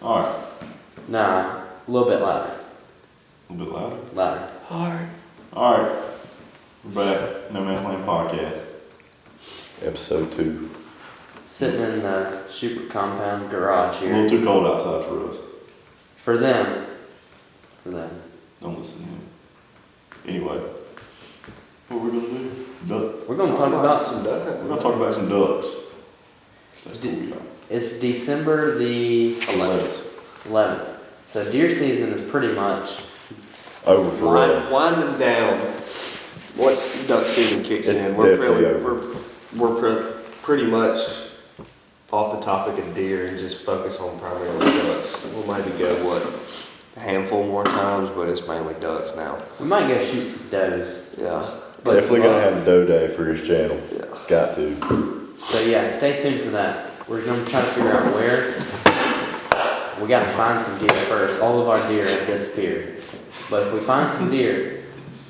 Alright. Nah, a little bit louder. A little bit louder. Louder. Hard. Alright. We're back. No Man's Land Podcast. Episode 2. Sitting in the super compound garage A little here. too cold outside for us. For them. For them. Don't listen to him. Anyway. What we're gonna do? Duck. We're gonna talk about some. We're gonna talk about some ducks. That's cool, yeah. It's December the 11th. So deer season is pretty much Over for us. Winding down. Once duck season kicks It's in, we're definitely pretty much off the topic of deer and just focus on primarily ducks. We'll maybe go a handful more times, but it's mainly ducks now. we might go shoot some does. Yeah. But Definitely gonna have a doe day for his channel. Yeah. Got to. So yeah, stay tuned for that. We're gonna try to figure out where. We gotta find some deer first. All of our deer have disappeared. But if we find some deer,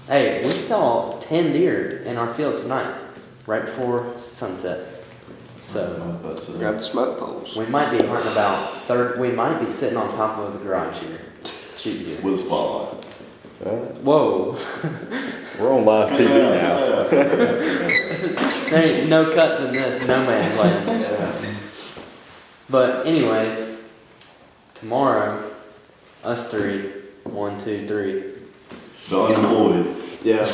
hey, we saw 10 deer in our field tonight, right before sunset. So Grab the smoke poles. we might be hunting about we might be sitting on top of the garage here, shooting deer. With a spotlight. Whoa. We're on live TV now. There ain't no cuts in this, no man's land. But anyways, tomorrow, us three, 1, 2, 3. The unemployed. Yeah.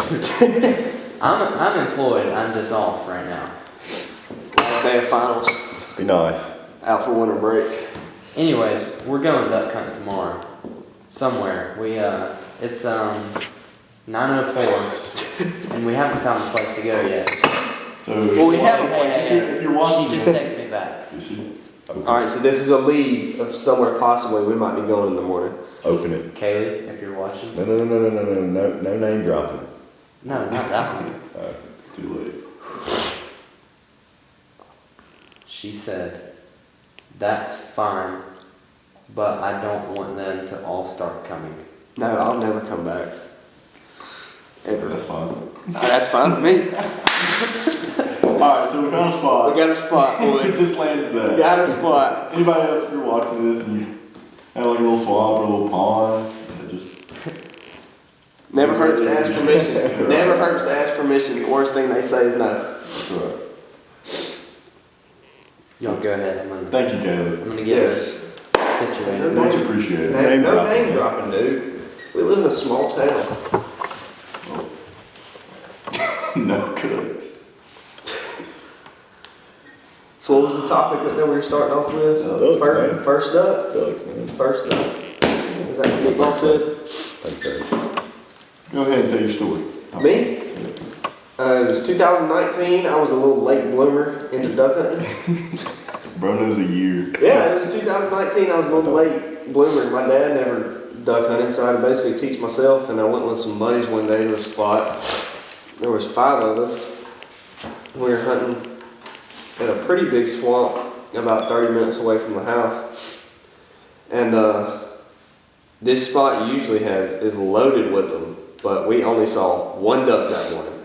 I'm employed. I'm just off right now. Last day of finals. Be nice. Out for winter break. Anyways, we're going duck hunting tomorrow, somewhere. It's 9:04, and we haven't found a place to go yet. So Well, we have a if you're watching She just texted me back. Is she? Alright, so this is a lead of somewhere possibly we might be going in the morning. Open it. Kaylee, if you're watching. No name dropping. No, not that one. Too late. She said, "That's fine, but I don't want them to all start coming." No, I'll never come back. Ever. That's fine. That's fine with me. Alright, so we found a spot. We got a spot, It boys. just landed We there. got a spot. Anybody else, if you're watching this and you have like a little swamp or a little pond, it just Never hurts to ask permission. Never hurts to ask permission. The worst thing they say is no. that's right. Y'all go ahead. Thank you, Caleb. I'm gonna get this situated. Much appreciated. Name No dropping. name dropping, dude. We live in a small town. No goods. So what was the topic that we were starting off with? Ducks, man. First duck? Ducks, man. First duck. Is that what Meatball said? Okay. Go ahead and tell your story. Me? It was 2019. I was a little late bloomer into duck hunting. Bro knows a year. Yeah, it was 2019. I was a little late bloomer. My dad never duck hunted, so I had to basically teach myself. And I went with some buddies one day to a spot. There was 5 of us. We were hunting in a pretty big swamp, about 30 minutes away from the house. And this spot usually is loaded with them, but we only saw 1 duck that morning.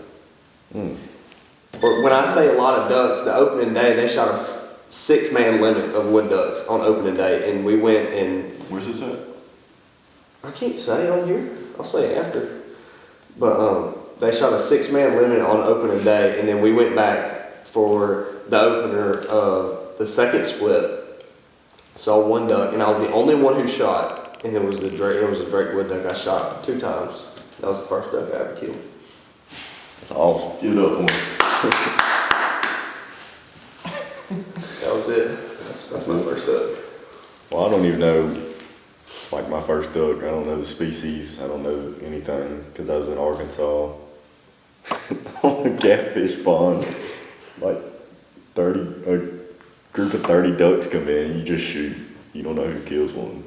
When I say a lot of ducks, the opening day they shot a 6-man limit of wood ducks on opening day, and we went and Where's this at? I can't say on here. I'll say it after. But they shot a 6-man limit on opening day, and then we went back for the opener of the second split. Saw 1 duck, and I was the only one who shot, and it was a Drake wood duck I shot 2 times. That was the first duck I ever killed. That's awesome. Give it up for me. That was it. That's my first duck. Well, I don't even know, like my first duck. I don't know the species. I don't know anything because I was in Arkansas on a catfish pond. Like 30, a group of 30 ducks come in. You just shoot. You don't know who kills one.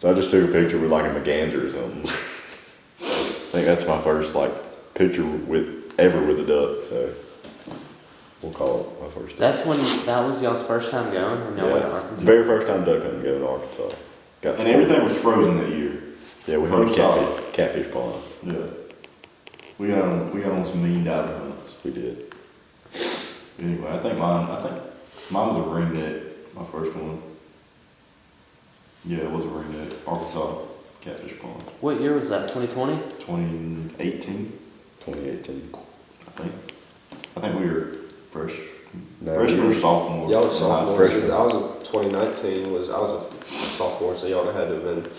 So I just took a picture with like a merganser or something. I think that's my first like picture ever with a duck. So we'll call it my first duck. That was y'all's first time going when y'all went to Arkansas? Very first time duck hunting going to Arkansas. Got And everything was frozen that year. Yeah, we hunted First catfish ponds. Yeah. We got on some mean diver hunts. We did. Anyway, I think mine was a ringneck, my first one. Yeah, it was a ring at Arkansas Catfish Pond. What year was that, 2020? 2018, 2018. I think. I think we were No, freshman or sophomore. Y'all were in high sophomores. school. freshman. I was in 2019. I was a sophomore, so y'all had to have been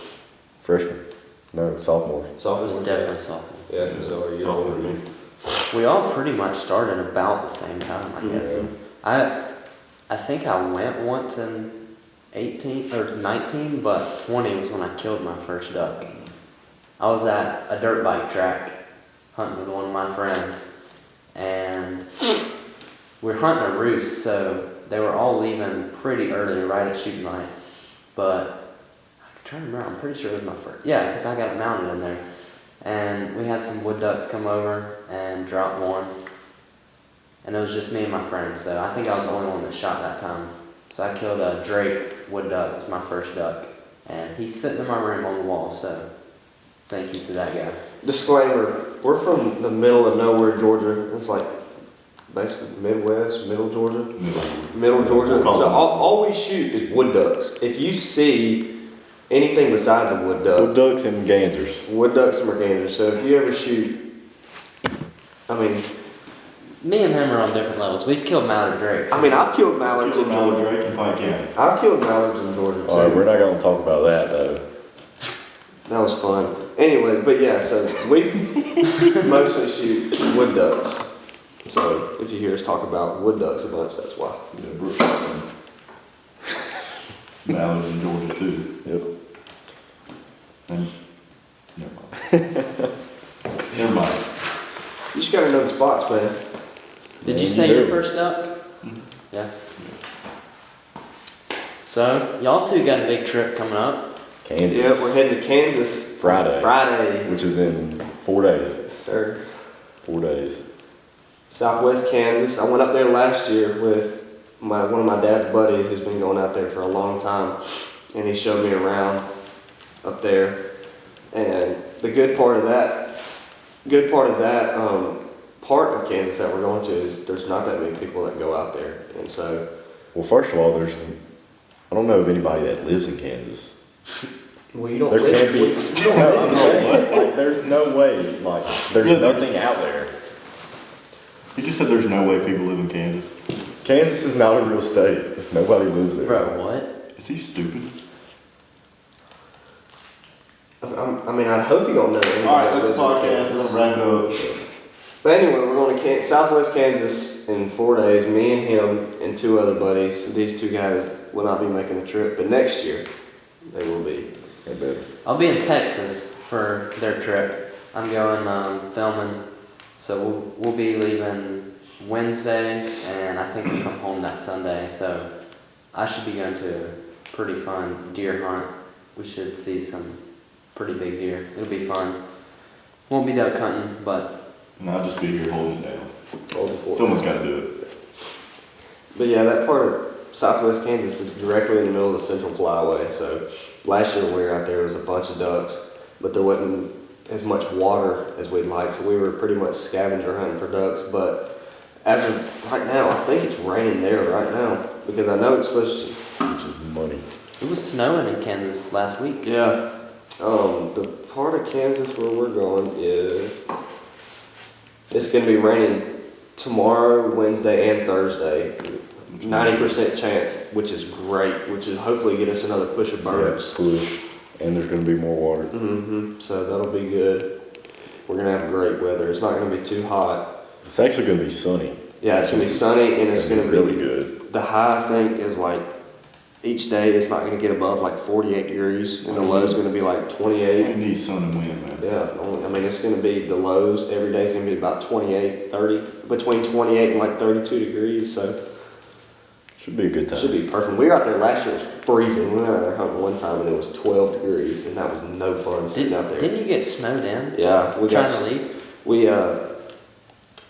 Freshman. No, sophomore. It sophomores. was definitely sophomore. Yeah, because y'all are a year older than me. We all pretty much started about the same time, I guess. I think I went once in 18 or 19, but 20 was when I killed my first duck. I was at a dirt bike track hunting with one of my friends, and we were hunting a roost, so they were all leaving pretty early, right at shooting light. But I'm trying to remember, I'm pretty sure it was my first. Yeah, because I got it mounted in there. And we had some wood ducks come over and drop one. And it was just me and my friends, so I think I was the only one that shot that time. So I killed a Drake wood duck, it's my first duck. And he's sitting in my room on the wall, so thank you to that guy. Disclaimer: we're from the middle of nowhere, Georgia. It's like basically Midwest, middle Georgia. Middle Georgia. So all we shoot is wood ducks. If you see anything besides a wood duck, Wood ducks and gansers. wood ducks and mergansers. So if you ever shoot, I mean, Me and him are on different levels. We've killed mallard drakes. I've killed mallards in Killed Mallard Georgia. Drake in Pike County. I've killed mallards in Georgia too. Alright, we're not gonna talk about that though. That was fun. Anyway, but yeah, so we mostly shoot wood ducks. So if you hear us talk about wood ducks a bunch, that's why. Yeah, Brooks got some mallards in Georgia too. Yep. And, never mind. Never mind. You just gotta know the spots, man. Did you Man, say do. your first duck? Yeah. So, y'all two got a big trip coming up. Kansas. Yeah, we're heading to Kansas Friday. Friday. Which is in 4 days. Yes, sir. 4 days. Southwest Kansas. I went up there last year with one of my dad's buddies who's been going out there for a long time, and he showed me around up there. And the good part of that part of Kansas that we're going to is there's not that many people that go out there, and so Well, first of all, I don't know of anybody that lives in Kansas. well, you don't There live. can't be. No, I'm saying, like, there's no way, like, there's nothing out there. You just said there's no way people live in Kansas. Kansas is not a real state. Nobody lives there. Bro, what? Is he stupid? I mean, I hope you don't know. anybody Alright, that that's the lives in podcast. Kansas. We're gonna wrap it up. But anyway, we're going to Southwest Kansas in 4 days. Me and him and two other buddies. These two guys will not be making the trip, but next year they will be. They better. I'll be in Texas for their trip. I'm going filming, so we'll be leaving Wednesday, and I think we'll come home that Sunday. So I should be going to a pretty fun deer hunt. We should see some pretty big deer. It'll be fun. Won't be duck hunting, but And I'll just be here holding it down. Old Fort. Someone's gotta do it. But yeah, that part of Southwest Kansas is directly in the middle of the Central Flyway. So last year when we were out there was a bunch of ducks, but there wasn't as much water as we'd like. So we were pretty much scavenger hunting for ducks. But as of right now, I think it's raining there right now because I know it's supposed to. Which is money. it was snowing in Kansas last week. Yeah. The part of Kansas where we're going is it's going to be raining tomorrow, Wednesday, and Thursday. 90% chance, which is great, which is hopefully get us another push of birds. Push. And there's gonna be more water. So that'll be good. We're going to have great weather. It's not going to be too hot. It's actually gonna be sunny. Yeah, it's going to be sunny and it's going to be really good. The high, I think, is like each day it's not going to get above like 48 degrees, and the low is going to be like 28. We need sun and wind, man. Yeah, I mean, it's going to be the lows. Every day is going to be about 28, 30, between 28 and like 32 degrees. So Should be a good it time. should be perfect. We were out there last year, it was freezing. We went out there hunting one time and it was 12 degrees, and that was no fun sitting out there. Didn't you get snowed in? Yeah, we Trying got, to leave?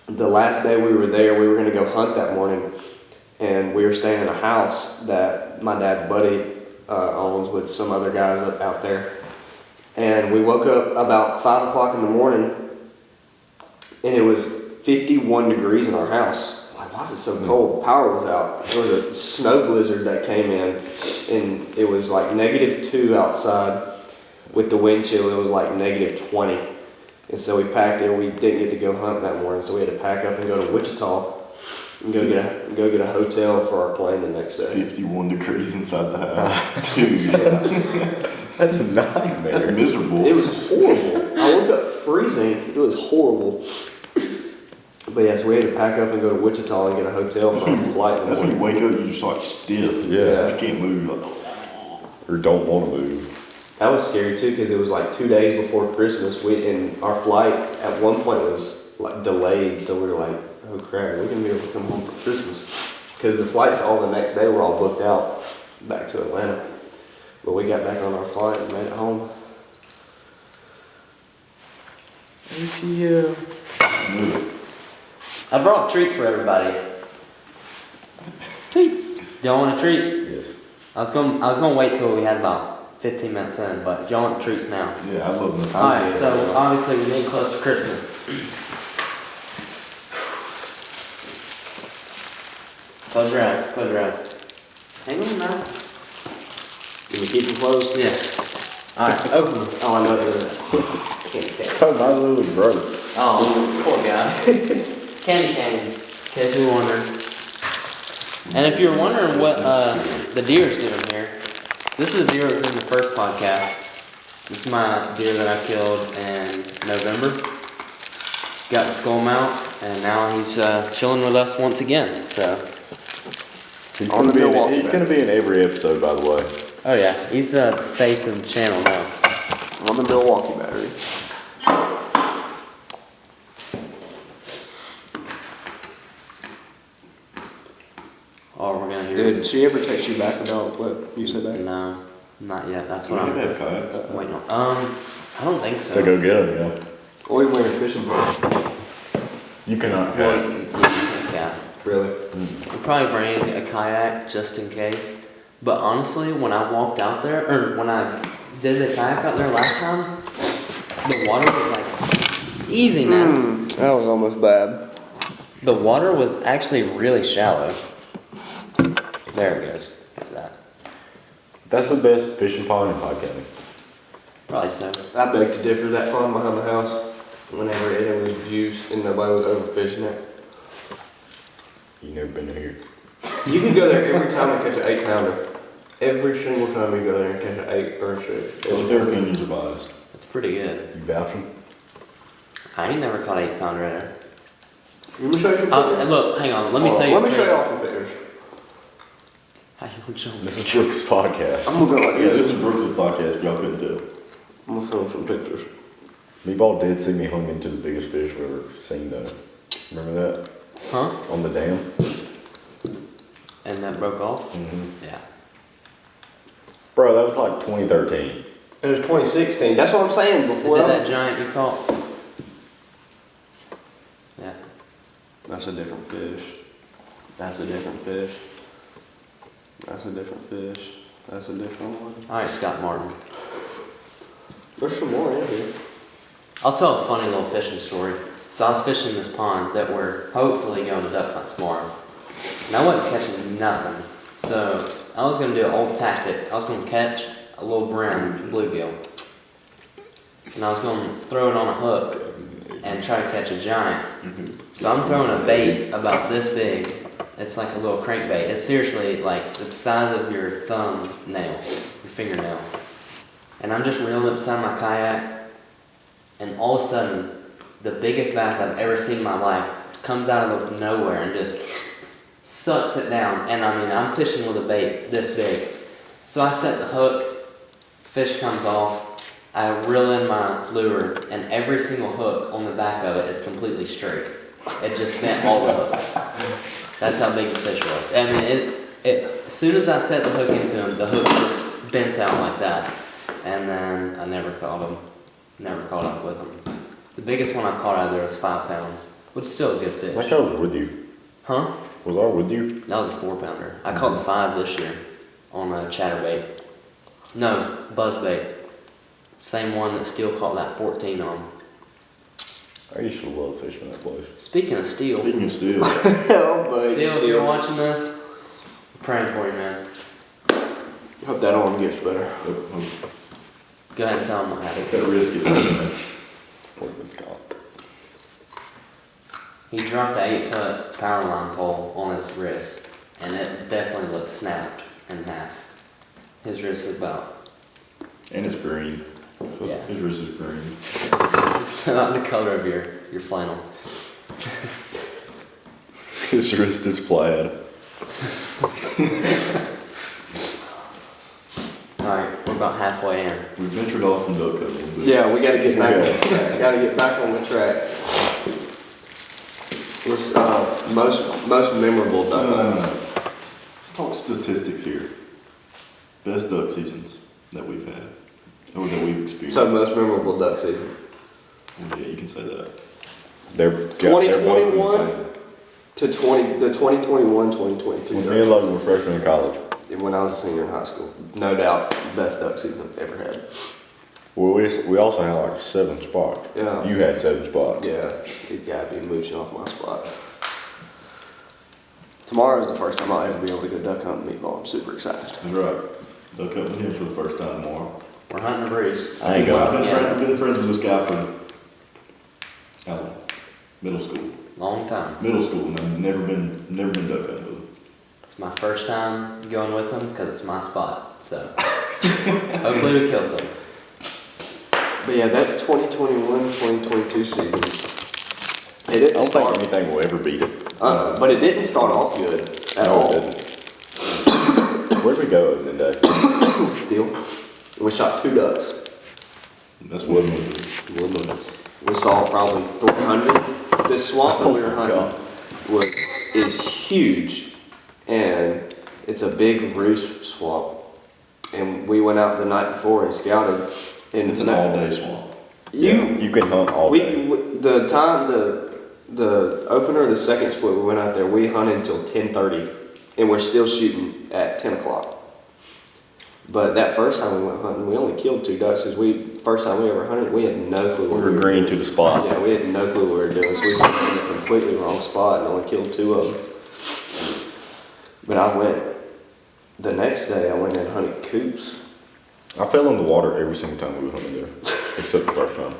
the last day we were there, we were going to go hunt that morning, and we were staying in a house that my dad's buddy owns with some other guys out there. And we woke up about 5 o'clock in the morning, and it was 51 degrees in our house. Like, why is it so cold? Power was out. There was a snow blizzard that came in, and it was like -2 outside. With the wind chill, it was like -20. And so we packed it, we didn't get to go hunt that morning, so we had to pack up and go to Wichita and go get a hotel for our plane the next day. 51 degrees inside the house. Dude, That's a nightmare. that's miserable. It was horrible. I woke up freezing. It was horrible. But yeah, so we had to pack up and go to Wichita and get a hotel for our flight. in the That's when you morning. wake up, you're just like stiff. Yeah. You can't move. Like, Or don't want to move. That was scary too because it was like 2 days before Christmas. And our flight at one point was like delayed, so we were like, "Oh crap, we're gonna be able to come home for Christmas." Because the flights all the next day were all booked out back to Atlanta. But we got back on our flight and made it home. move. I brought treats for everybody. Treats. Do y'all want a treat? Yes. I was gonna wait till we had about 15 minutes in, but if y'all want treats now. Yeah, I love them. Alright, so obviously we're getting close to Christmas. Close your eyes, close your eyes. Hang on now. Did we keep them closed? Yeah. Alright, open them. Oh, I know it doesn't. Oh, my little brother. Oh, poor guy. Candy canes, in case you're wondering. And if you're wondering what the deer's doing here, this is a deer that was in the first podcast. This is my deer that I killed in November. Got the skull mount, and now he's chilling with us once again. So, He's On gonna the be Milwaukee he's gonna be in every episode, by the way. oh yeah, he's the face of the channel now. On the Milwaukee battery. All we're gonna hear Did is she ever text you back about what you said back? no, not yet. That's Do what we I'm have kayak? waiting on. I don't think so. So go get him, yeah. Or you wearing fishing boots? You cannot Well, kayak. you can't cast. Really? I'll probably bring a kayak just in case. But honestly, when I walked out there, or when I did the kayak out there last time, the water was like easy now. That was almost bad. The water was actually really shallow. There it goes. Like that. That's the best fishing pond in Pike County. Probably so. I beg to differ. That pond behind the house, whenever it was juiced and nobody was overfishing it. You never been here. You can go there every time and catch an 8-pounder. Every single time you go there and catch an 8 or a 6. What's their opinions advised? It's pretty good. You vouching? I ain't never caught 8-pounder there. Let me show you some pictures. Look, hang on. Let me tell you. Let me show you crazy- all some pictures. How you gonna show me? This is Brooks' podcast. I'm gonna go like Yeah, this this. is Brooks' podcast. Y'all couldn't tell. I'm gonna show you some pictures. Meatball did see me hung into the biggest fish we've ever seen though. Remember that? Huh? On the dam? And that broke off? Mm-hmm. Yeah. Bro, that was like 2013. It was 2016. That's what I'm saying. Is Before it I- that giant you caught? Yeah. That's a different fish. That's a different fish. That's a different fish. That's a different one. Alright, Scott Martin. There's some more in here. I'll tell a funny little fishing story. So I was fishing this pond that we're hopefully going to duck hunt tomorrow. And I wasn't catching nothing. So I was going to do an old tactic. I was going to catch a little brim bluegill. And I was going to throw it on a hook and try to catch a giant. So I'm throwing a bait about this big. It's like a little crankbait. It's seriously like the size of your thumbnail, your fingernail. And I'm just reeling it beside my kayak. And all of a sudden, the biggest bass I've ever seen in my life comes out of nowhere and just sucks it down. And I mean, I'm fishing with a bait this big. So I set the hook, fish comes off, I reel in my lure, and every single hook on the back of it is completely straight. It just bent all the hooks. That's how big the fish was. I mean, as soon as I set the hook into him, the hook just bent out like that. And then I never caught him. Never caught up with him. The biggest one I caught out of there was 5 pounds, which is still a good That fish. guy was with you. Huh? Was I with you? That was a 4-pounder. I caught the 5 this year on a chatterbait. No, buzzbait. Same one that Steele caught that 14 on. I used to love fishing that place. Speaking of Steele, Speaking of steel, Oh, buddy. Steele, if you're watching this, I'm praying for you, man. Hope that arm gets better. Go ahead and tell them what happened. That wrist gets better. What it's called. He dropped an 8-foot power line pole on his wrist, and it definitely looked snapped in half. His wrist is about, And it's green. yeah, His wrist is green. it's about the color of your flannel. His wrist is plaid. Alright, we're about halfway in. We ventured off from duck hunting a little bit. Yeah, we gotta get back, gotta get back on the track. What's, most memorable No, duck no, hunt? no, no. Let's talk statistics here. Best duck seasons that we've had, or that we've experienced. So most memorable duck season. Yeah, you can say that. They're 2021 to 2021, 2022. When me and Logan were freshmen in college, When I was a senior in high school, no doubt, best duck season I've ever had. well, we also had like 7 spots. Yeah. You had 7 spots. Yeah, he's gotta be mooching off my spots. Tomorrow is the first time I'll ever be able to go duck hunting meatball. I'm super excited. That's right. Duck hunting with him for the first time tomorrow. We're hunting a Bruce. I ain't I've going. been friends with this guy for how long? Middle school. Long time. Middle school, and I've never been duck hunting with him. It's my first time going with him because it's my spot. So hopefully we kill some. But yeah, that 2021, 2022 season, it I didn't don't think start, anything will ever beat it. but it didn't start off good at No, all. it didn't. Where'd we go the other day? Still, we shot 2 ducks. That's what I'm We saw probably 300. This swamp that we were Oh my God. hunting is huge, and it's a big roost swamp. And we went out the night before and scouted. And It's an all-day swamp. You can hunt all day. The time the opener of the second split we went out there, we hunted until 10:30, and we're still shooting at 10 o'clock. But that first time we went hunting, we only killed 2 ducks because first time we ever hunted, we had no clue We what were we were green doing. to the spot. Yeah, we had no clue what we were doing, so we set in a completely wrong spot and only killed 2 of them. But the next day I went and hunted coops. I fell in the water every single time we were hunting there, except the first time.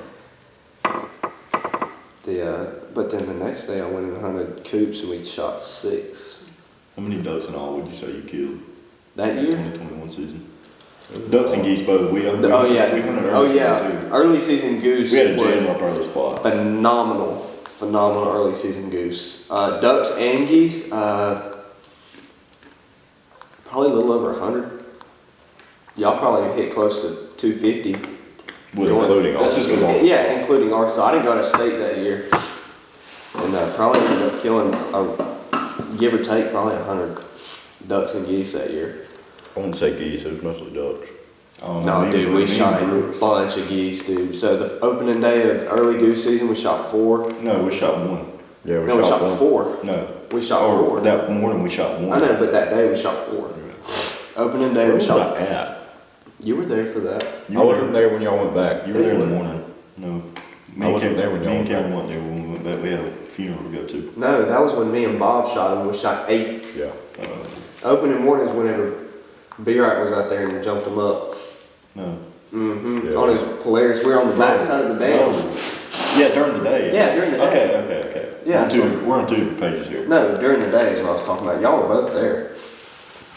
But then the next day I went and hunted coops and we shot 6. How many ducks in all would you say you killed That in year? 2021 season? Ducks and geese both. We hunted Oh yeah, we hunted oh early yeah. too. Early season goose We had a was jam up early spot. phenomenal early season goose. Ducks and geese, probably a little over 100. Y'all probably hit close to 250. With Including that's just because all. Yeah, including Arkansas. I didn't go to state that year, and probably ended up killing, give or take, probably 100 ducks and geese that year. I wouldn't say geese, it was mostly ducks. Oh, No, me dude, and we Brooks- me shot and a Brooks. bunch of geese, dude. So the opening day of early goose season, we shot 4. No, we shot 1. Yeah, No, we shot one. 4. No. We shot Or 4. That morning we shot 1. I know, but that day we shot 4. Opening day Where we was shot. I at? You were there for that. You I were wasn't there when y'all went back. You were there in the morning. No. I wasn't there when y'all Me and went Kevin went there when we went back. We had a funeral to go to. No, that was when me and Bob shot him. We shot 8. Yeah. Opening mornings whenever B-Right was out there and jumped him up. No. Mm-hmm. Yeah. On his Polaris. We were on the back side of the dam. Yeah, during the day. Yeah, during the day. Okay. Yeah. We're on 2 different pages here. No, during the day is what I was talking about. Y'all were both there.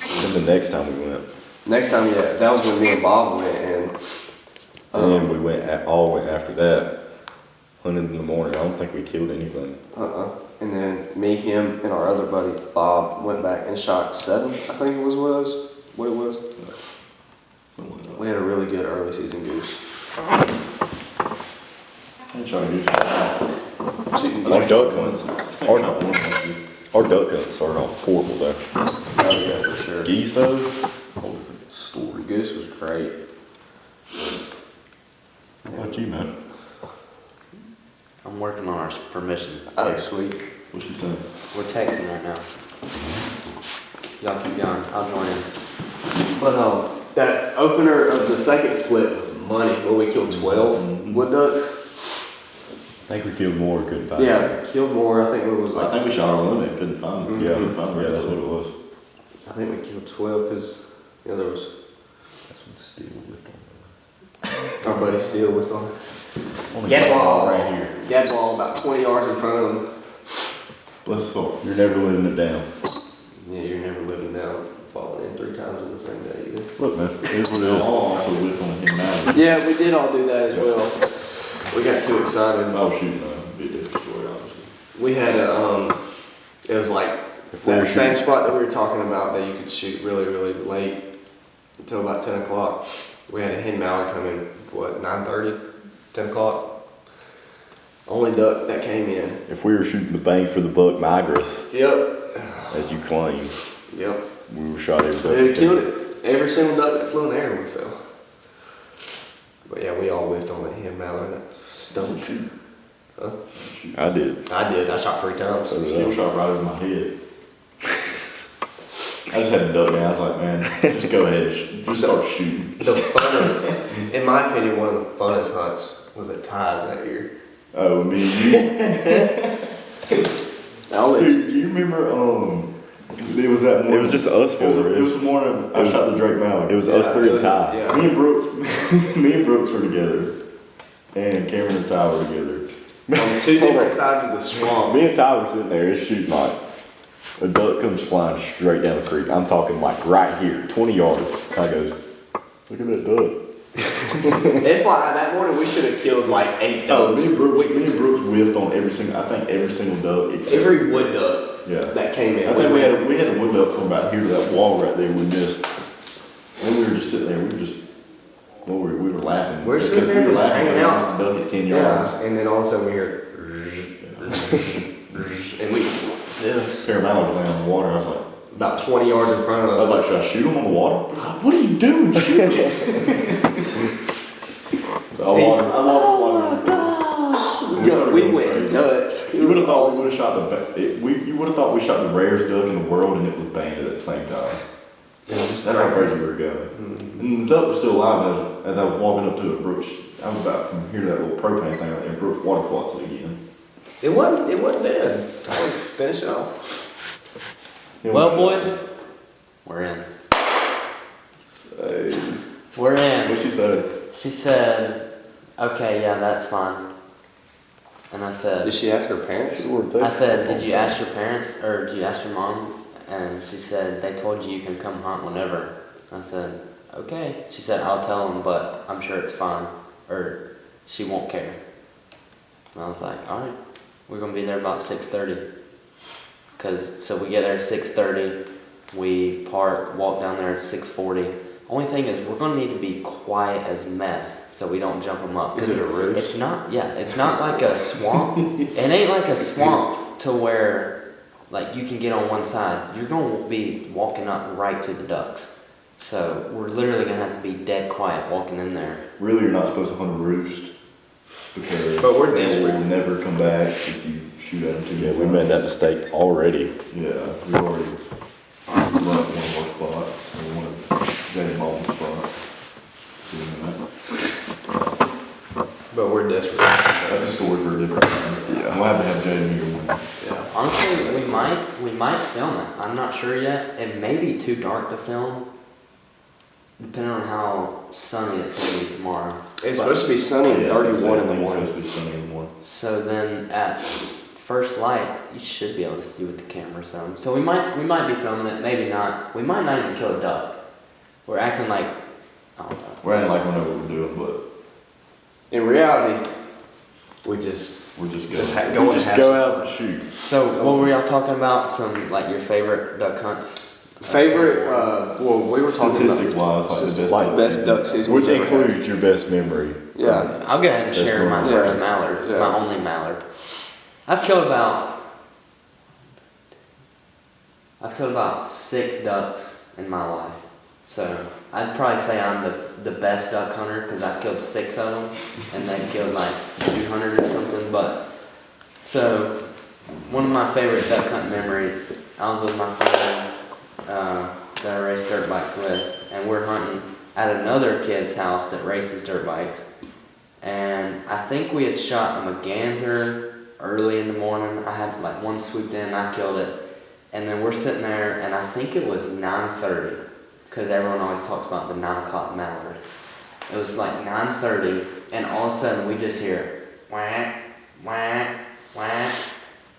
Then the next time we went, Next time, yeah, that was when me and Bob went, and then we went all the way after that, hunted in the morning. I don't think we killed anything. and then me, him, and our other buddy Bob went back and shot 7. I think it was what it was. We had a really good early season goose. And shot a goose. Shooting Our duck hunts, Shot one last year. our duck hunts started off horrible though. Oh yeah, for sure. Geese though, Whole different story. Goose was great. How about you, man? I'm working on our permission. Oh sweet. What's she saying? We're texting right now. Y'all keep going. I'll join in. But that opener of the second split was money. When we killed 12 wood ducks. I think we killed more, couldn't find. Yeah, killed more. I think it was I like. think we shot our limit. Couldn't find them. Mhm. Yeah, Couldn't find the yeah, rest that's of what it. it was. I think we killed 12 because there was Still with them. Our buddy Steele was on. Only Get got ball right here. Dead ball about 20 yards in front of him. Bless his heart. You're never living it down. Yeah, you're never living down, falling in 3 times in the same day either. Look, man. Here's what it is. Also with on him now. Yeah, we did all do that as well. We got too excited. If I was shooting, that'd be a different story, obviously. We had a, it was like If we were that same shooting- spot that we were talking about that you could shoot really, really late until about 10 o'clock. We had a hen mallard come in, what, 9:30, 10 o'clock? Only duck that came in. If we were shooting the bang for the buck Migras, Yep. as you claim, Yep. we were shot every duck. They killed it. Every single duck that flew in the air we fell. But yeah, we all whiffed on that hen mallard. That stunk. Shoot. Huh? Shoot. I did. I did. I shot 3 times. So did Still I. shot right over my head. I just had to duck down. I was like, man, just go ahead. Just start shooting. The funnest, in my opinion, one of the funnest hunts was at Tides that year. Oh, me and you. I'll let you. Dude, do you remember, it was that morning. It was just us It was, four. it was the morning I shot the Drake Mallard. It was us three and Ty. Yeah. Me and Brooks, me and Brooks were together. And Cameron and Ty were together. On 2 different sides of the swamp. Me and Ty were sitting there, it's shooting like, a duck comes flying straight down the creek. I'm talking like right here, 20 yards. Ty goes, look at that duck. FYI, that morning we should have killed like 8 Oh, ducks. me and Brooks whiffed on every single duck except. Every wood duck Yeah. that came in. I think we had a wood duck from about here to that wall right there we missed. And we were just sitting there, we were laughing. We're sitting there We were just laughing hanging at out. the duck at 10 yards. Yeah, and then all of a sudden we heard, and we, this, Paramount was down in the water. I was like, about 20 yards in front of I was us. like, should I shoot him on the water? What are you doing? Shoot him. So I walked We went nuts. You would have thought we would have shot you would have thought we shot the rarest duck in the world and it was banded at the same time. That's how crazy we were going. And the duck was still alive as I was walking up to it. Brooks, I was about from here to that little propane thing right there. Brooks water flots it again. It wasn't dead. I would finish it off. Well, boys, we're in. Hey, We're in. what'd she say? She said, okay, yeah, that's fine. And I said, Did she ask her parents? I said, did you ask your parents or did you ask your mom? And she said, they told you can come hunt whenever. I said, okay. She said, I'll tell them, but I'm sure it's fine. Or she won't care. And I was like, all right, we're going to be there about 6:30. So we get there at 6:30. We park, walk down there at 6:40. Only thing is, we're going to need to be quiet as mess so we don't jump them up. Is it a roost? It's not like a swamp. It ain't like a swamp to where, like, you can get on one side. You're going to be walking up right to the ducks. So we're literally going to have to be dead quiet walking in there. Really, you're not supposed to hunt a roost because But we're they desperate. will never come back if you shoot at them too Yeah, many we made that times. mistake already. Yeah, we already run up one of our spots, or one of Jay Baldwin's spots. Doing that. But we're desperate. That's a story for a different time. Yeah. We'll have to have Jay in here when. Yeah. Honestly, we might film it. I'm not sure yet. It may be too dark to film, depending on how sunny it's going to be tomorrow. It's supposed to be sunny and 31 in the morning. It's supposed to be sunny in the morning. So then at first light, you should be able to see with the camera some. So we might be filming it, maybe not. We might not even kill a duck. We're acting like, I don't know. We're acting like we know what we're doing, but In reality, we just we're just go good. and Just have go some out fun. and shoot. So what were y'all talking about? Some, like, your favorite duck hunts? Favorite, well, we were talking Statistics wise, like the best. Like duck best season. duck season. Which we've ever had. includes your best memory. Yeah. I'll go ahead and That's share my normal. first Yeah. mallard, Yeah. my only mallard. I've killed about 6 ducks in my life. So I'd probably say I'm the best duck hunter because I've killed 6 of them and they've killed like 200 or something. But so one of my favorite duck hunt memories, I was with my friend that I race dirt bikes with, and we're hunting at another kid's house that races dirt bikes. And I think we had shot a merganser early in the morning. I had like one swooped in, I killed it. And then we're sitting there, and I think it was 9:30. because everyone always talks about the 9 o'clock mallard. It was like 9:30, and all of a sudden we just hear whack, whack, whack.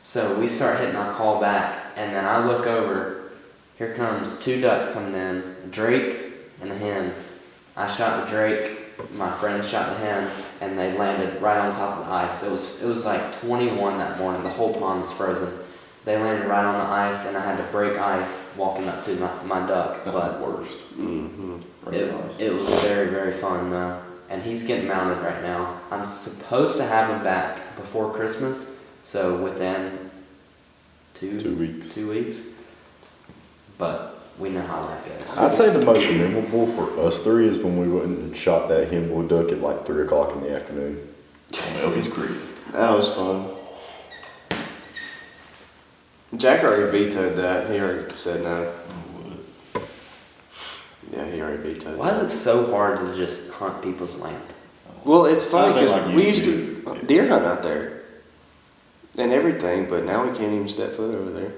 So we start hitting our call back, and then I look over. Here comes 2 ducks coming in, Drake and a hen. I shot the Drake, my friend shot the hen, and they landed right on top of the ice. It was like 21 that morning. The whole pond was frozen. They landed right on the ice, and I had to break ice walking up to my duck. That's but the worst. it was very, very fun though. And he's getting mounted right now. I'm supposed to have him back before Christmas, so within 2 weeks. 2 weeks. But we know how that goes. I'd say the most memorable for us three is when we went and shot that hen duck at like 3 o'clock in the afternoon. On Elkins Creek. That was fun. Jack already vetoed that. He already said no. Yeah, he already vetoed Why is that. it so hard to just hunt people's land? Well, it's funny Sounds because like we used used to. to deer hunt out there and everything, but now we can't even step foot over there.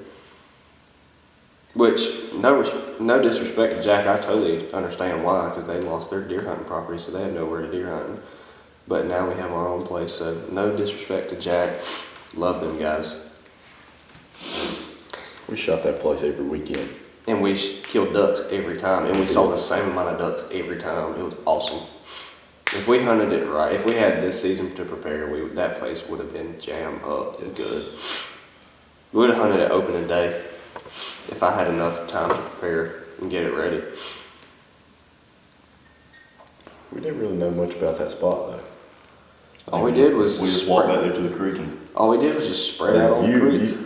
Which, no disrespect to Jack, I totally understand why, because they lost their deer hunting property, so they have nowhere to deer hunt. But now we have our own place, so no disrespect to Jack. Love them guys. We shot that place every weekend. And we killed ducks every time, and we saw the same amount of ducks every time. It was awesome. If we hunted it right, if we had this season to prepare, that place would have been jam up and good. We would have hunted it open day if I had enough time to prepare and get it ready. We didn't really know much about that spot though. All we did was We just walked back there to the creek and just spread out on the creek.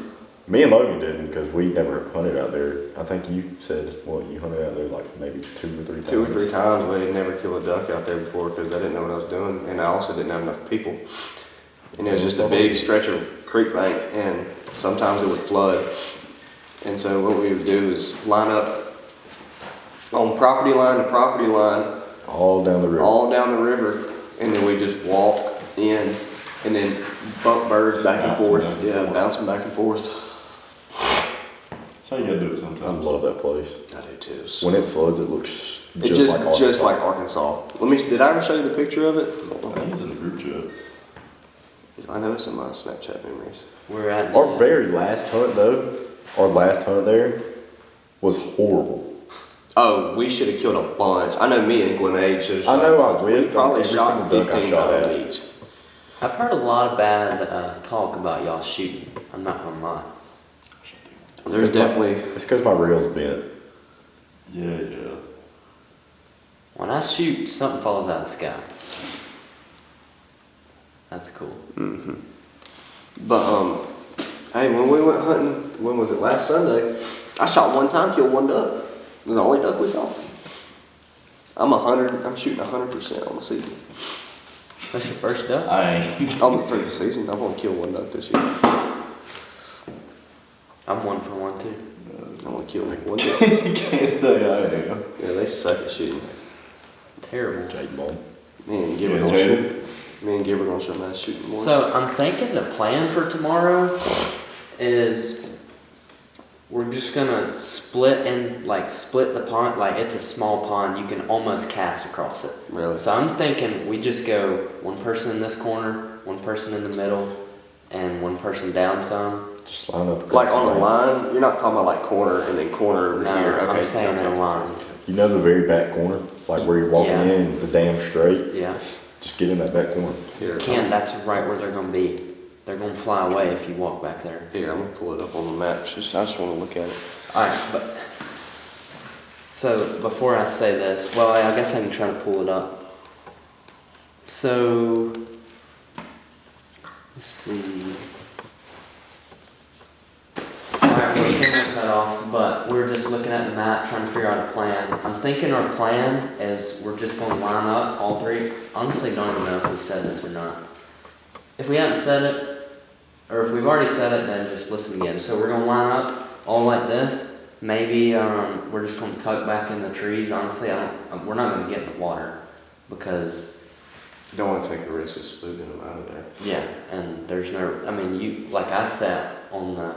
Me and Logan didn't because we never hunted out there. I think you said, you hunted out there like maybe 2 or 3 times. 2 or 3 times, but I had never killed a duck out there before because I didn't know what I was doing, and I also didn't have enough people. And it was just a big stretch of creek bank, and sometimes it would flood. And so what we would do is line up on property line to property line, All down the river. all down the river, and then we just walk in, and then bump birds back and forth. Yeah, bounce them back and forth. that's how you gotta do it I sometimes. love that place. I do too. When it floods, it looks It just like Arkansas. just like Arkansas. Did I ever show you the picture of it? I think it's in the group chat. I know it's in my Snapchat memories. We're at Our very last hunt though, our last hunt there was horrible. Oh, we should have killed a bunch. I know me and Gwinnett should have shot. I know I a bunch. We whiffed on probably every shot single duck I 15 shot times at. each. I've heard a lot of bad talk about y'all shooting. I'm not gonna lie. There's definitely. It's because my reel's bent. Yeah. When I shoot, something falls out of the sky. That's cool. But hey, when we went hunting, when was it? Last Sunday, I shot 1 time, killed 1 duck. It was the only duck we saw. I'm shooting 100% on the season. That's your first duck? I ain't. For the season, I'm gonna kill 1 duck this year. I'm 1 for 1 too. I'm gonna kill 1 duck. Can't say I am. Yeah, they suck at shooting. Terrible. Jake Ball. Me and Gilbert Yeah, gonna Jada. shoot. Me and Gilbert gonna show my shooting more. So I'm thinking the plan for tomorrow is we're just gonna split the pond. Like it's a small pond, you can almost cast across it. Really? So I'm thinking we just go 1 person in this corner, 1 person in the middle, and 1 person down some. Just line up. Like on a line, you're not talking about like corner and then corner over No, here. Okay. I'm saying in a line. You know the very back corner? Like where you're walking Yeah. in, the damn straight? Yeah. Just get in that back corner. Here, Ken, that's right where they're gonna be. They're gonna fly away if you walk back there. Here, I'm gonna pull it up on the map. I just want to look at it. Alright, but so before I say this, well, I guess I can try to pull it up. So let's see. Alright, well, the camera cut off, but we're just looking at the map, trying to figure out a plan. I'm thinking our plan is we're just gonna line up all 3. Honestly, don't even know if we said this or not. If we haven't said it, or if we've already said it, then just listen again. So we're gonna line up all like this. Maybe we're just gonna tuck back in the trees. Honestly, we're not gonna get in the water because You don't want to take the risk of spooking them out of there. yeah, and there's no. I mean, I sat on the.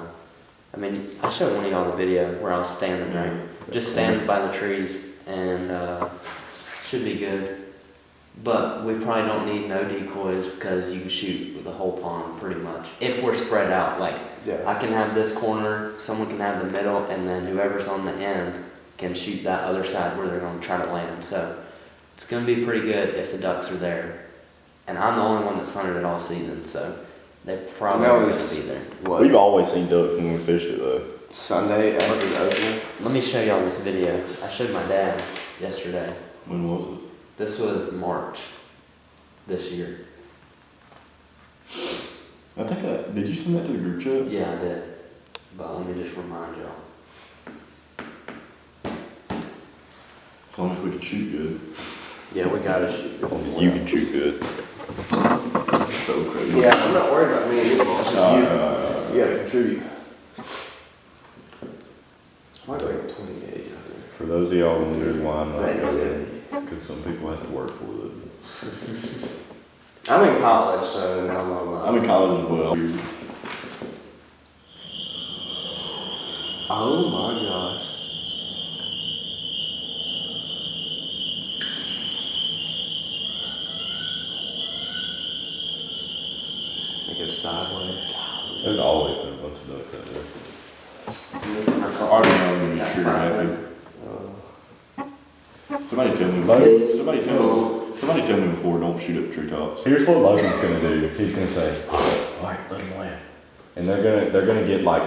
I showed one of y'all the video where I was standing right, just standing by the trees, and should be good. But we probably don't need no decoys because you can shoot with the whole pond pretty much. If we're spread out, like Yeah. I can have this corner, someone can have the middle, and then whoever's on the end can shoot that other side where they're going to try to land. So it's going to be pretty good if the ducks are there. And I'm the only one that's hunted it all season, so they're probably That going was- to be there. What? We've always seen ducks when we fished it though. Sunday after the opening. Let me show y'all this video. I showed my dad yesterday. When was it? This was March this year. I think did you send that to the group chat? Yeah, I did. But let me just remind y'all. As long as we can shoot good. Yeah, we gotta shoot. You can shoot good. So crazy. Yeah, I'm not worried about me and you. You gotta contribute. Might go get 28 out For those of y'all wondering why I'm not there. good, it's because some people have to work for it. I'm in college, so now I'm in college as well. Oh my gosh. Make it sideways. There's always been a bunch of ducks out there. And this is my I already know when Got you're five. happy. Somebody tell me. Somebody tell me before. Don't shoot at treetops. Here's what Logan's gonna do. He's gonna say, "Alright, let him land," and they're gonna get like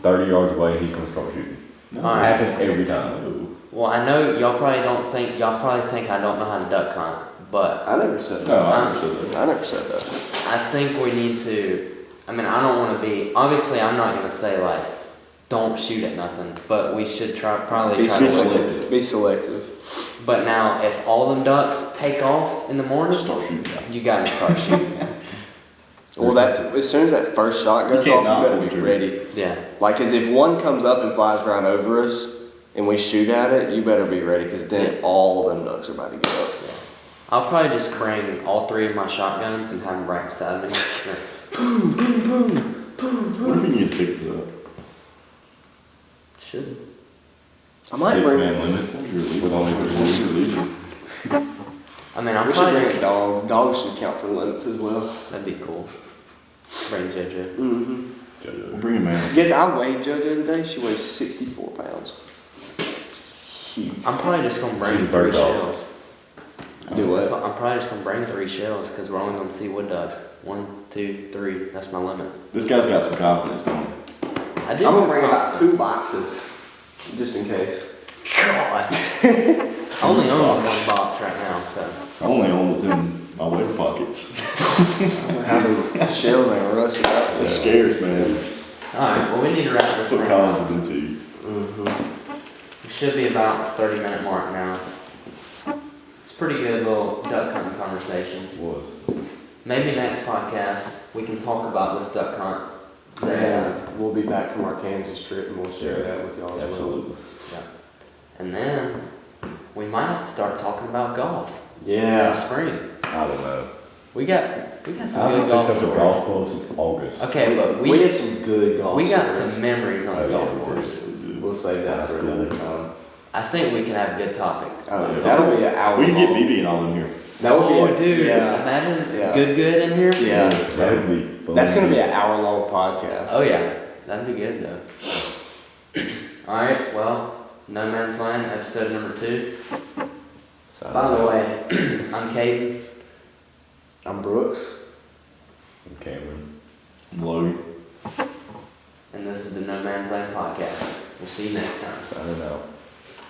30 yards away, and he's gonna start shooting. No. It happens every time. No. Well, I know y'all probably think I don't know how to duck hunt, but I never said No, that. I never said that. I never said that. I think we need to, I mean, I don't want to be, obviously I'm not going to say like, don't shoot at nothing, but we should probably Be try to selective. Be selective. But now, if all them ducks take off in the morning, Start shooting. you got to start shooting. Well, that's as soon as that first shot You goes can't off, not you better pull be the ready. Yeah. Like, cause if one comes up and flies right over us, and we shoot at it, you better be ready, cause then all them ducks are about to get up. I'll probably just bring all three of my shotguns and have them right beside me. What if you need to pick it up? Should. I might bring. Six-man limit. What's your lead? With only What's your lead? I mean, I'll We should probably bring just, a dog. Dogs should count for limits as well. that'd be cool. Bring JoJo. Mm-hmm. We'll bring him in. Guess I weighed JoJo today. She weighs 64 pounds. Huge. I'm probably just going to bring She's a 3 bird dog. shells. Do what? So I'm probably just going to bring 3 shells because we're only going to see wood ducks. 1, 2, 3. That's my limit. This guy's got some confidence going. I do I'm gonna have bring about confidence. 2 boxes, just in case. God. I only own 1 box right now, so. I only own what's in my water pockets. How the shells ain't rusted out. It scares me. Alright, well, we need to wrap this Put thing Collins up. will do to you. Mm-hmm. It should be about a 30-minute mark now. It's a pretty good little duck hunting conversation. Was. Maybe next podcast we can talk about this duck hunt. And we'll be back from our Kansas trip and we'll share that with y'all. Absolutely. And then we might have to start talking about golf in the Yeah. spring. I don't know. We got some I good haven't golf picked up a stories. golf club since August. Okay, but we we have some good golf. we got stories. some memories on the Oh, golf yeah, we course. We'll save that for another time. I think we can have a good topic. Oh, that'll be an hour. We can get long. BB and all in here. That would be Oh, a, dude! Yeah. Imagine Yeah. good in here. Yeah. That would be fun. That's gonna be an hour-long podcast. Oh yeah, that'd be good though. All right, well, No Man's Land, episode number 2. Sign By the out. way, I'm Caden. I'm Brooks. I'm Cameron. Logan. And this is the No Man's Land podcast. We'll see you next time. Signing out.